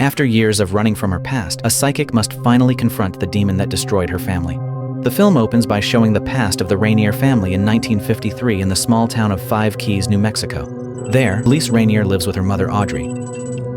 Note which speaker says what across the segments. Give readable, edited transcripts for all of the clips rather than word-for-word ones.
Speaker 1: After years of running from her past, a psychic must finally confront the demon that destroyed her family. The film opens by showing the past of the Rainier family in 1953 in the small town of Five Keys, New Mexico. There, Elise Rainier lives with her mother Audrey,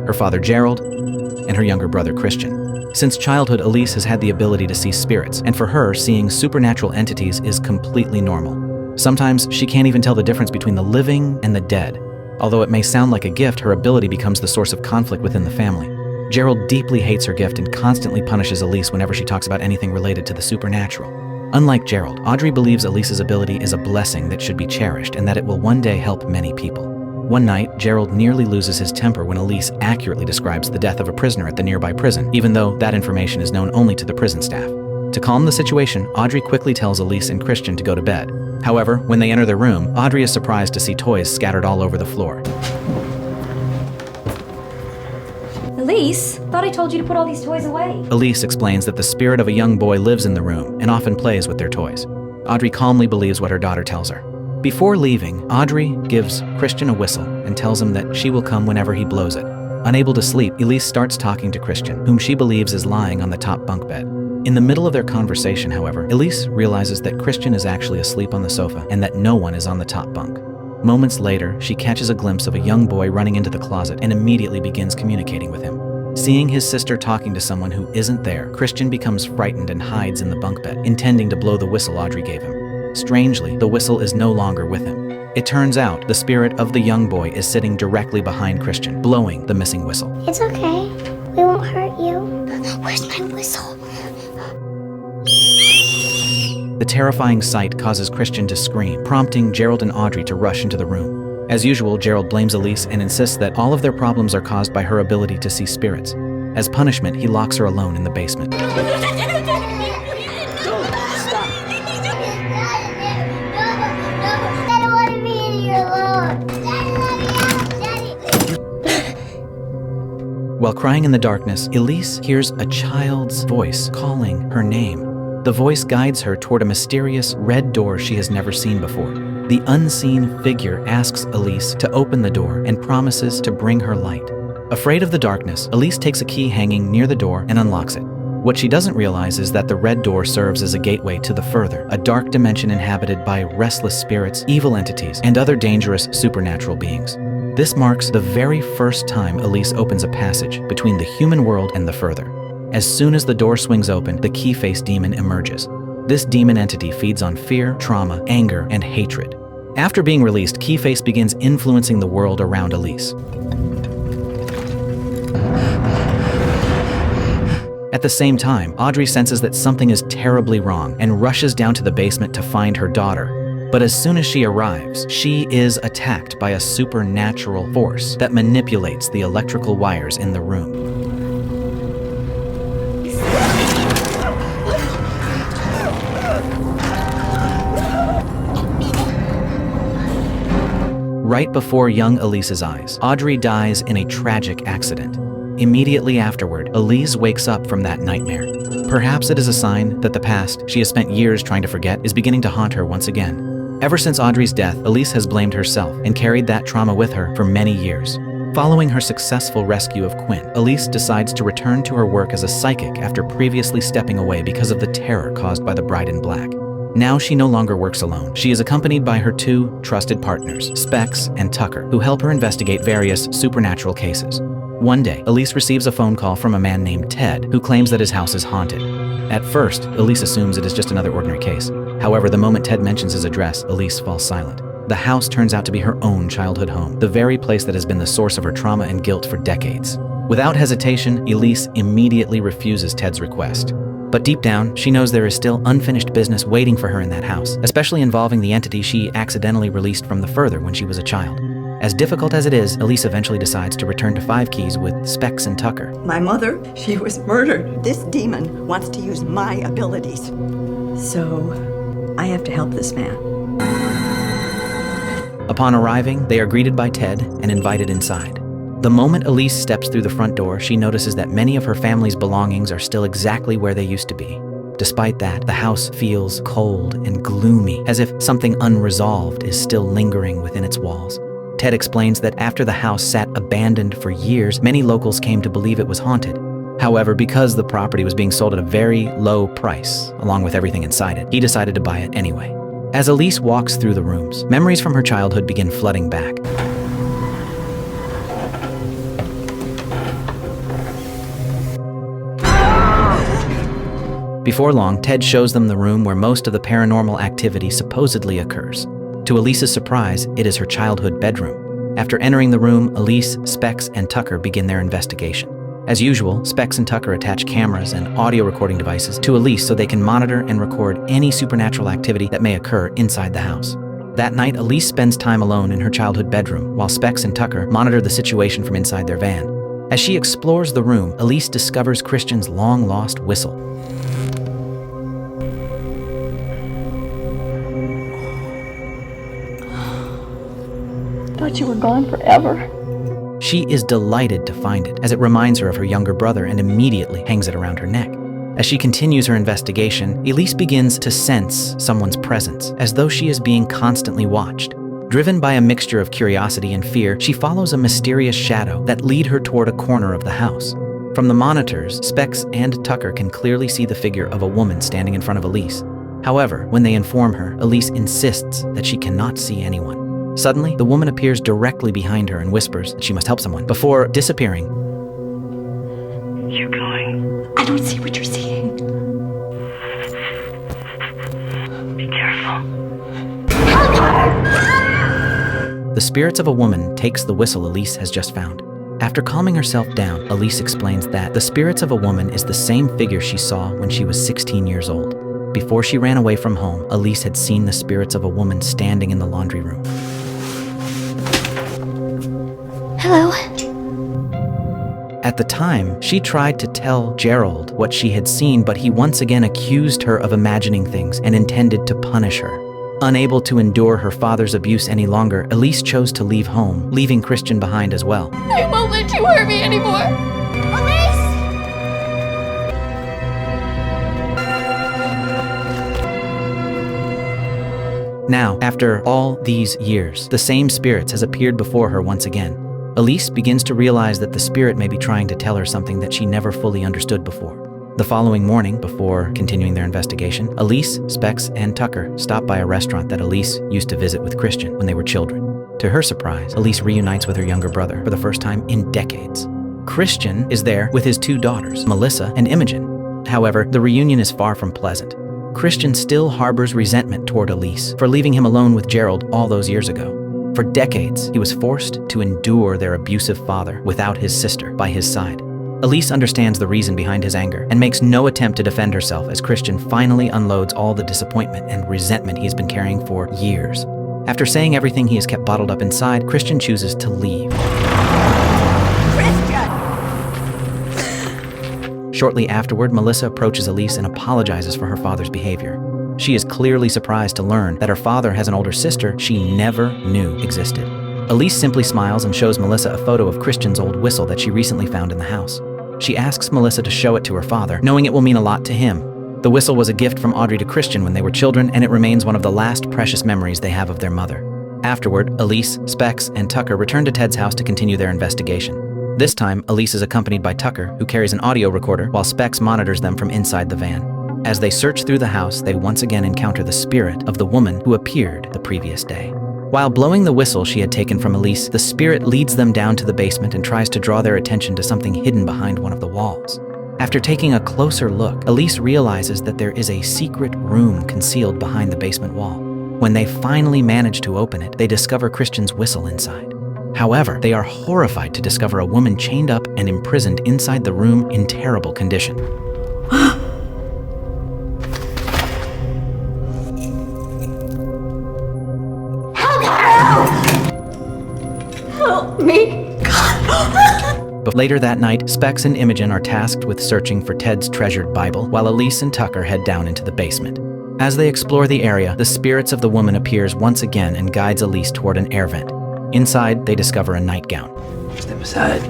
Speaker 1: her father Gerald, and her younger brother Christian. Since childhood, Elise has had the ability to see spirits, and for her, seeing supernatural entities is completely normal. Sometimes she can't even tell the difference between the living and the dead. Although it may sound like a gift, her ability becomes the source of conflict within the family. Gerald deeply hates her gift and constantly punishes Elise whenever she talks about anything related to the supernatural. Unlike Gerald, Audrey believes Elise's ability is a blessing that should be cherished and that it will one day help many people. One night, Gerald nearly loses his temper when Elise accurately describes the death of a prisoner at the nearby prison, even though that information is known only to the prison staff. To calm the situation, Audrey quickly tells Elise and Christian to go to bed. However, when they enter their room, Audrey is surprised to see toys scattered all over the floor.
Speaker 2: Elise, thought I told you to put all these toys away.
Speaker 1: Elise explains that the spirit of a young boy lives in the room and often plays with their toys. Audrey calmly believes what her daughter tells her. Before leaving, Audrey gives Christian a whistle and tells him that she will come whenever he blows it. Unable to sleep, Elise starts talking to Christian, whom she believes is lying on the top bunk bed. In the middle of their conversation, however, Elise realizes that Christian is actually asleep on the sofa and that no one is on the top bunk. Moments later, she catches a glimpse of a young boy running into the closet and immediately begins communicating with him. Seeing his sister talking to someone who isn't there, Christian becomes frightened and hides in the bunk bed, intending to blow the whistle Audrey gave him. Strangely, the whistle is no longer with him. It turns out the spirit of the young boy is sitting directly behind Christian, blowing the missing whistle.
Speaker 3: It's okay. We won't hurt you. Where's my whistle?
Speaker 1: The terrifying sight causes Christian to scream, prompting Gerald and Audrey to rush into the room. As usual, Gerald blames Elise and insists that all of their problems are caused by her ability to see spirits. As punishment, he locks her alone in the basement. While crying in the darkness, Elise hears a child's voice calling her name. The voice guides her toward a mysterious red door she has never seen before. The unseen figure asks Elise to open the door and promises to bring her light. Afraid of the darkness, Elise takes a key hanging near the door and unlocks it. What she doesn't realize is that the red door serves as a gateway to the further, a dark dimension inhabited by restless spirits, evil entities, and other dangerous supernatural beings. This marks the very first time Elise opens a passage between the human world and the further. As soon as the door swings open, the key-faced demon emerges. This demon entity feeds on fear, trauma, anger, and hatred. After being released, Keyface begins influencing the world around Elise. At the same time, Audrey senses that something is terribly wrong and rushes down to the basement to find her daughter. But as soon as she arrives, she is attacked by a supernatural force that manipulates the electrical wires in the room. Right before young Elise's eyes, Audrey dies in a tragic accident. Immediately afterward, Elise wakes up from that nightmare. Perhaps it is a sign that the past she has spent years trying to forget is beginning to haunt her once again. Ever since Audrey's death, Elise has blamed herself and carried that trauma with her for many years. Following her successful rescue of Quinn, Elise decides to return to her work as a psychic after previously stepping away because of the terror caused by the Bride in Black. Now she no longer works alone. She is accompanied by her two trusted partners, Specs and Tucker, who help her investigate various supernatural cases. One day, Elise receives a phone call from a man named Ted, who claims that his house is haunted. At first, Elise assumes it is just another ordinary case. However, the moment Ted mentions his address, Elise falls silent. The house turns out to be her own childhood home, the very place that has been the source of her trauma and guilt for decades. Without hesitation, Elise immediately refuses Ted's request. But deep down, she knows there is still unfinished business waiting for her in that house, especially involving the entity she accidentally released from the further when she was a child. As difficult as it is, Elise eventually decides to return to Five Keys with Specs and Tucker.
Speaker 4: My mother, she was murdered. This demon wants to use my abilities.
Speaker 5: So, I have to help this man.
Speaker 1: Upon arriving, they are greeted by Ted and invited inside. The moment Elise steps through the front door, she notices that many of her family's belongings are still exactly where they used to be. Despite that, the house feels cold and gloomy, as if something unresolved is still lingering within its walls. Ted explains that after the house sat abandoned for years, many locals came to believe it was haunted. However, because the property was being sold at a very low price, along with everything inside it, he decided to buy it anyway. As Elise walks through the rooms, memories from her childhood begin flooding back. Before long, Ted shows them the room where most of the paranormal activity supposedly occurs. To Elise's surprise, it is her childhood bedroom. After entering the room, Elise, Specs, and Tucker begin their investigation. As usual, Specs and Tucker attach cameras and audio recording devices to Elise so they can monitor and record any supernatural activity that may occur inside the house. That night, Elise spends time alone in her childhood bedroom, while Specs and Tucker monitor the situation from inside their van. As she explores the room, Elise discovers Christian's long-lost whistle.
Speaker 6: Thought you were gone forever.
Speaker 1: She is delighted to find it, as it reminds her of her younger brother and immediately hangs it around her neck. As she continues her investigation, Elise begins to sense someone's presence, as though she is being constantly watched. Driven by a mixture of curiosity and fear, she follows a mysterious shadow that leads her toward a corner of the house. From the monitors, Specs and Tucker can clearly see the figure of a woman standing in front of Elise. However, when they inform her, Elise insists that she cannot see anyone. Suddenly, the woman appears directly behind her and whispers that she must help someone, before disappearing.
Speaker 6: You're going.
Speaker 2: I don't see what you're seeing.
Speaker 6: Be careful.
Speaker 1: The spirits of a woman takes the whistle Elise has just found. After calming herself down, Elise explains that the spirits of a woman is the same figure she saw when she was 16 years old. Before she ran away from home, Elise had seen the spirits of a woman standing in the laundry room.
Speaker 3: Hello.
Speaker 1: At the time, she tried to tell Gerald what she had seen, but he once again accused her of imagining things and intended to punish her. Unable to endure her father's abuse any longer, Elise chose to leave home, leaving Christian behind as well.
Speaker 6: I won't let you hurt me anymore.
Speaker 1: Now, after all these years, the same spirits has appeared before her once again. Elise begins to realize that the spirit may be trying to tell her something that she never fully understood before. The following morning, before continuing their investigation, Elise, Specs, and Tucker stop by a restaurant that Elise used to visit with Christian when they were children. To her surprise, Elise reunites with her younger brother for the first time in decades. Christian is there with his two daughters, Melissa and Imogen. However, the reunion is far from pleasant. Christian still harbors resentment toward Elise for leaving him alone with Gerald all those years ago. For decades, he was forced to endure their abusive father without his sister by his side. Elise understands the reason behind his anger and makes no attempt to defend herself as Christian finally unloads all the disappointment and resentment he has been carrying for years. After saying everything he has kept bottled up inside, Christian chooses to leave. Shortly afterward, Melissa approaches Elise and apologizes for her father's behavior. She is clearly surprised to learn that her father has an older sister she never knew existed. Elise simply smiles and shows Melissa a photo of Christian's old whistle that she recently found in the house. She asks Melissa to show it to her father, knowing it will mean a lot to him. The whistle was a gift from Audrey to Christian when they were children, and it remains one of the last precious memories they have of their mother. Afterward, Elise, Specs, and Tucker return to Ted's house to continue their investigation. This time, Elise is accompanied by Tucker, who carries an audio recorder, while Specs monitors them from inside the van. As they search through the house, they once again encounter the spirit of the woman who appeared the previous day. While blowing the whistle she had taken from Elise, the spirit leads them down to the basement and tries to draw their attention to something hidden behind one of the walls. After taking a closer look, Elise realizes that there is a secret room concealed behind the basement wall. When they finally manage to open it, they discover Christian's whistle inside. However, they are horrified to discover a woman chained up and imprisoned inside the room in terrible condition.
Speaker 6: Help me.
Speaker 1: But later that night, Specs and Imogen are tasked with searching for Ted's treasured Bible, while Elise and Tucker head down into the basement. As they explore the area, the spirits of the woman appears once again and guides Elise toward an air vent. Inside, they discover a nightgown.
Speaker 7: Step aside.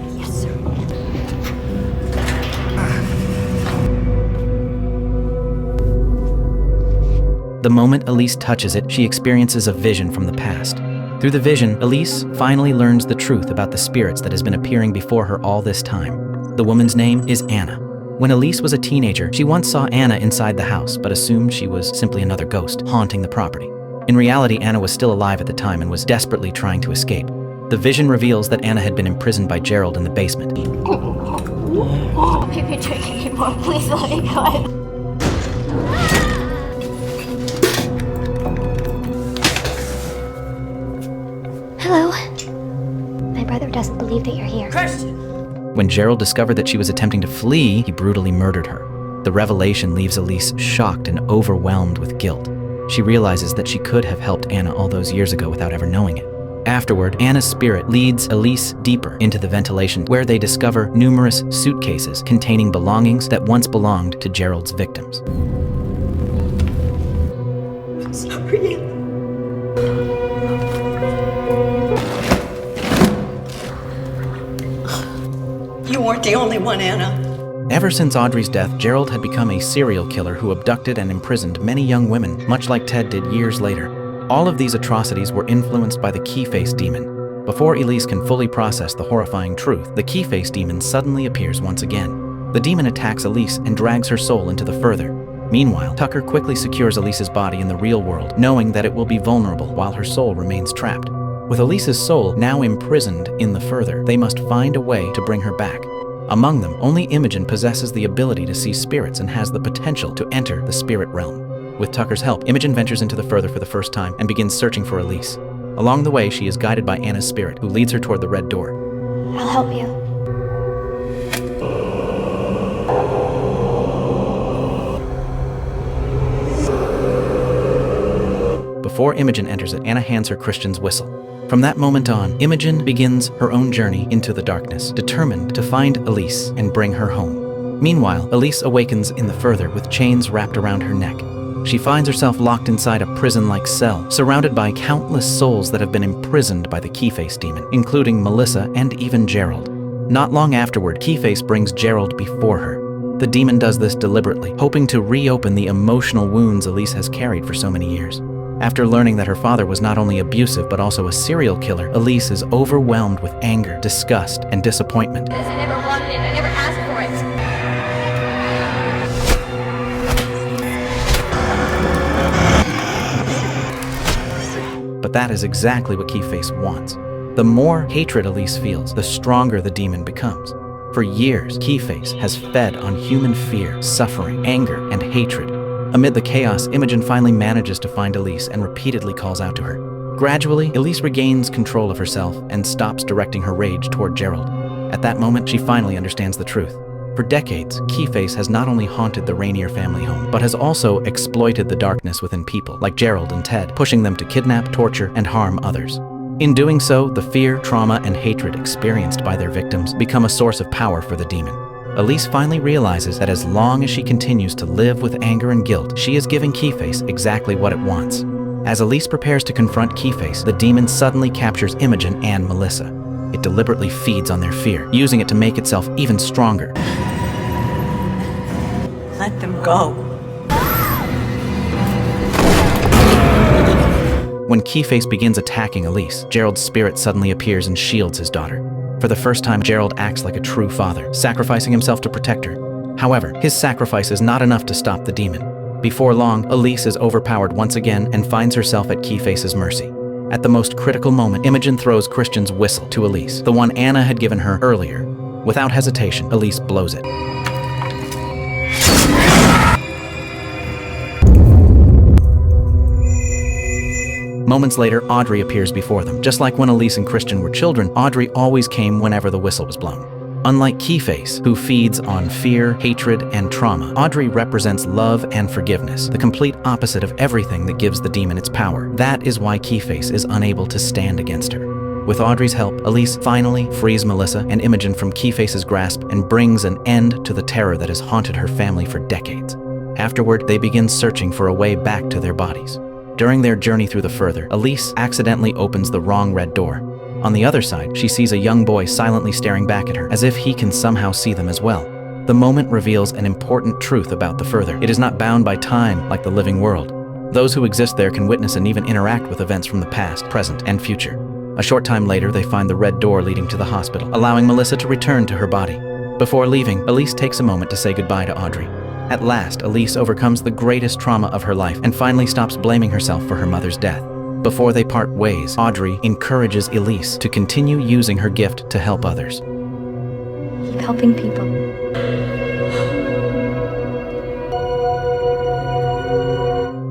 Speaker 1: The moment Elise touches it, she experiences a vision from the past. Through the vision, Elise finally learns the truth about the spirits that has been appearing before her all this time. The woman's name is Anna. When Elise was a teenager, she once saw Anna inside the house, but assumed she was simply another ghost haunting the property. In reality, Anna was still alive at the time and was desperately trying to escape. The vision reveals that Anna had been imprisoned by Gerald in the basement.
Speaker 3: If you're taking anymore, please let me go. Hello. My brother doesn't believe that you're here.
Speaker 1: When Gerald discovered that she was attempting to flee, he brutally murdered her. The revelation leaves Elise shocked and overwhelmed with guilt. She realizes that she could have helped Anna all those years ago without ever knowing it. Afterward, Anna's spirit leads Elise deeper into the ventilation, where they discover numerous suitcases containing belongings that once belonged to Gerald's victims.
Speaker 4: Sorry. You weren't the only one, Anna.
Speaker 1: Ever since Audrey's death, Gerald had become a serial killer who abducted and imprisoned many young women, much like Ted did years later. All of these atrocities were influenced by the Keyface demon. Before Elise can fully process the horrifying truth, the Keyface demon suddenly appears once again. The demon attacks Elise and drags her soul into the further. Meanwhile, Tucker quickly secures Elise's body in the real world, knowing that it will be vulnerable while her soul remains trapped. With Elise's soul now imprisoned in the further, they must find a way to bring her back. Among them, only Imogen possesses the ability to see spirits and has the potential to enter the spirit realm. With Tucker's help, Imogen ventures into the further for the first time and begins searching for Elise. Along the way, she is guided by Anna's spirit, who leads her toward the red door.
Speaker 3: I'll help you.
Speaker 1: Before Imogen enters it, Anna hands her Christian's whistle. From that moment on, Imogen begins her own journey into the darkness, determined to find Elise and bring her home. Meanwhile, Elise awakens in the further with chains wrapped around her neck. She finds herself locked inside a prison-like cell, surrounded by countless souls that have been imprisoned by the Keyface demon, including Melissa and even Gerald. Not long afterward, Keyface brings Gerald before her. The demon does this deliberately, hoping to reopen the emotional wounds Elise has carried for so many years. After learning that her father was not only abusive but also a serial killer, Elise is overwhelmed with anger, disgust, and disappointment.
Speaker 3: I never wanted it. I never asked for
Speaker 1: But that is exactly what Keyface wants. The more hatred Elise feels, the stronger the demon becomes. For years, Keyface has fed on human fear, suffering, anger, and hatred. Amid the chaos, Imogen finally manages to find Elise and repeatedly calls out to her. Gradually, Elise regains control of herself and stops directing her rage toward Gerald. At that moment, she finally understands the truth. For decades, Keyface has not only haunted the Rainier family home, but has also exploited the darkness within people, like Gerald and Ted, pushing them to kidnap, torture, and harm others. In doing so, the fear, trauma, and hatred experienced by their victims become a source of power for the demon. Elise finally realizes that as long as she continues to live with anger and guilt, she is giving Keyface exactly what it wants. As Elise prepares to confront Keyface, the demon suddenly captures Imogen and Melissa. It deliberately feeds on their fear, using it to make itself even stronger.
Speaker 4: Let them go.
Speaker 1: When Keyface begins attacking Elise, Gerald's spirit suddenly appears and shields his daughter. For the first time, Gerald acts like a true father, sacrificing himself to protect her. However, his sacrifice is not enough to stop the demon. Before long, Elise is overpowered once again and finds herself at Keyface's mercy. At the most critical moment, Imogen throws Christian's whistle to Elise, the one Anna had given her earlier. Without hesitation, Elise blows it. Moments later, Audrey appears before them. Just like when Elise and Christian were children, Audrey always came whenever the whistle was blown. Unlike Keyface, who feeds on fear, hatred, and trauma, Audrey represents love and forgiveness, the complete opposite of everything that gives the demon its power. That is why Keyface is unable to stand against her. With Audrey's help, Elise finally frees Melissa and Imogen from Keyface's grasp and brings an end to the terror that has haunted her family for decades. Afterward, they begin searching for a way back to their bodies. During their journey through the further, Elise accidentally opens the wrong red door. On the other side, she sees a young boy silently staring back at her, as if he can somehow see them as well. The moment reveals an important truth about the further. It is not bound by time like the living world. Those who exist there can witness and even interact with events from the past, present, and future. A short time later, they find the red door leading to the hospital, allowing Melissa to return to her body. Before leaving, Elise takes a moment to say goodbye to Audrey. At last, Elise overcomes the greatest trauma of her life and finally stops blaming herself for her mother's death. Before they part ways, Audrey encourages Elise to continue using her gift to help others.
Speaker 2: Keep helping people.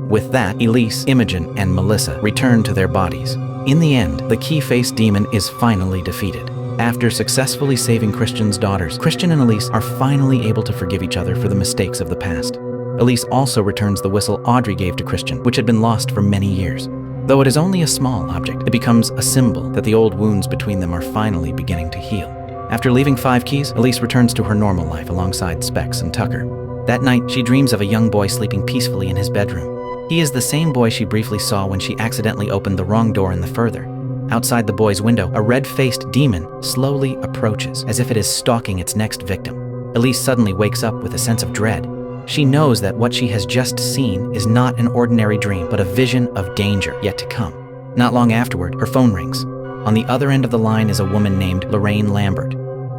Speaker 1: With that, Elise, Imogen, and Melissa return to their bodies. In the end, the key-faced demon is finally defeated. After successfully saving Christian's daughters, Christian and Elise are finally able to forgive each other for the mistakes of the past. Elise also returns the whistle Audrey gave to Christian, which had been lost for many years. Though it is only a small object, it becomes a symbol that the old wounds between them are finally beginning to heal. After leaving Five Keys, Elise returns to her normal life alongside Specs and Tucker. That night, she dreams of a young boy sleeping peacefully in his bedroom. He is the same boy she briefly saw when she accidentally opened the wrong door in the further. Outside the boy's window, a red-faced demon slowly approaches, as if it is stalking its next victim. Elise suddenly wakes up with a sense of dread. She knows that what she has just seen is not an ordinary dream, but a vision of danger yet to come. Not long afterward, her phone rings. On the other end of the line is a woman named Lorraine Lambert.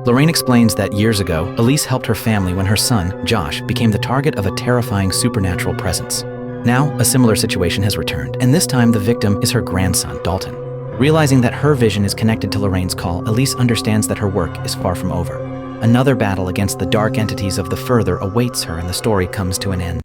Speaker 1: Lorraine explains that years ago, Elise helped her family when her son, Josh, became the target of a terrifying supernatural presence. Now, a similar situation has returned, and this time the victim is her grandson, Dalton. Realizing that her vision is connected to Lorraine's call, Elise understands that her work is far from over. Another battle against the dark entities of the further awaits her, and the story comes to an end.